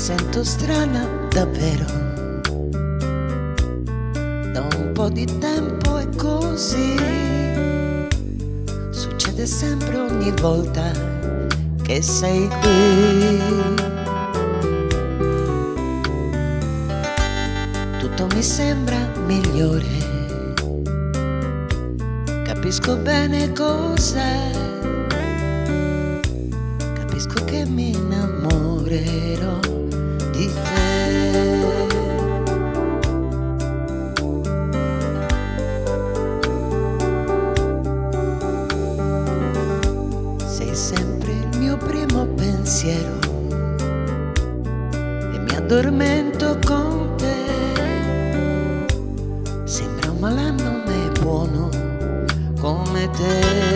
sento strana davvero, da un po' di tempo è così, succede sempre ogni volta che sei qui. Tutto mi sembra migliore, capisco bene cos'è, capisco che mi innamorerò di te. Sei sempre il mio primo pensiero e mi addormento con te. Sembra un malanno ma è buono come te.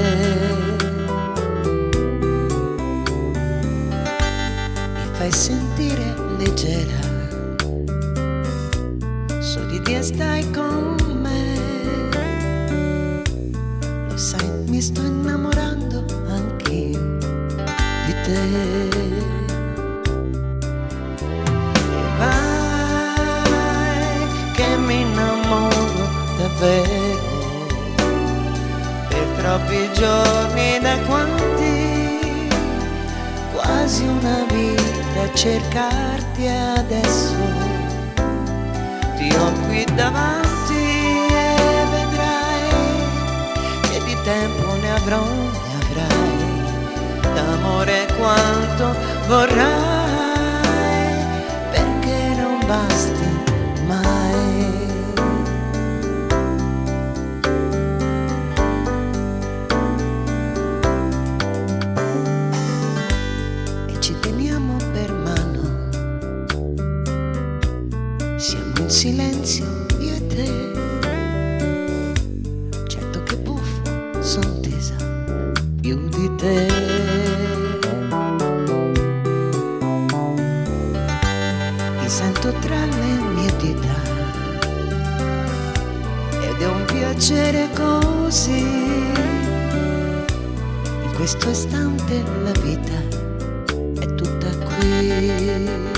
Fai sentire leggera, sorridi e stai con me. Lo sai, mi sto innamorando anch'io di te. E vai che mi innamoro davvero, per troppi giorni, da quanti, quasi una vita a cercarti. Adesso ti ho qui davanti e vedrai che di tempo ne avrò, ne avrai, d'amore quanto vorrai, perché non basti mai. Siamo in silenzio io e te, certo che buffo, son tesa più di te. Ti sento tra le mie dita ed è un piacere così. In questo istante la vita è tutta qui.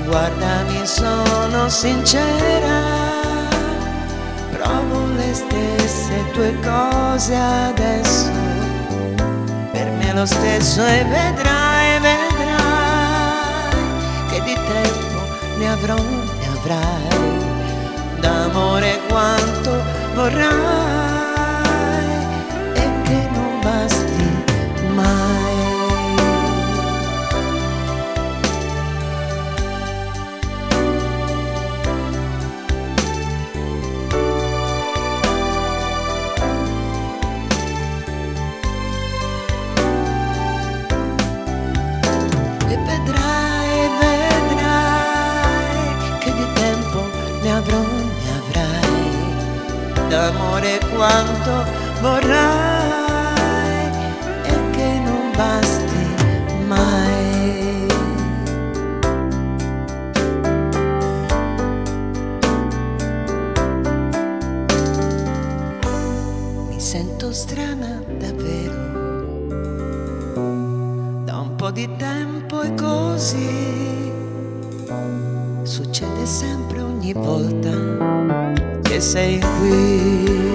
Guardami, sono sincera, provo le stesse tue cose adesso, per me è lo stesso e vedrai, vedrai che di tempo ne avrò, ne avrai, d'amore quanto vorrai e che non basti mai. Vedrai, vedrai che di tempo ne avrò, ne avrai, d'amore quanto vorrai e che non basti mai. Mi sento strana davvero, da un po' di tempo è così, succede sempre ogni volta che sei qui.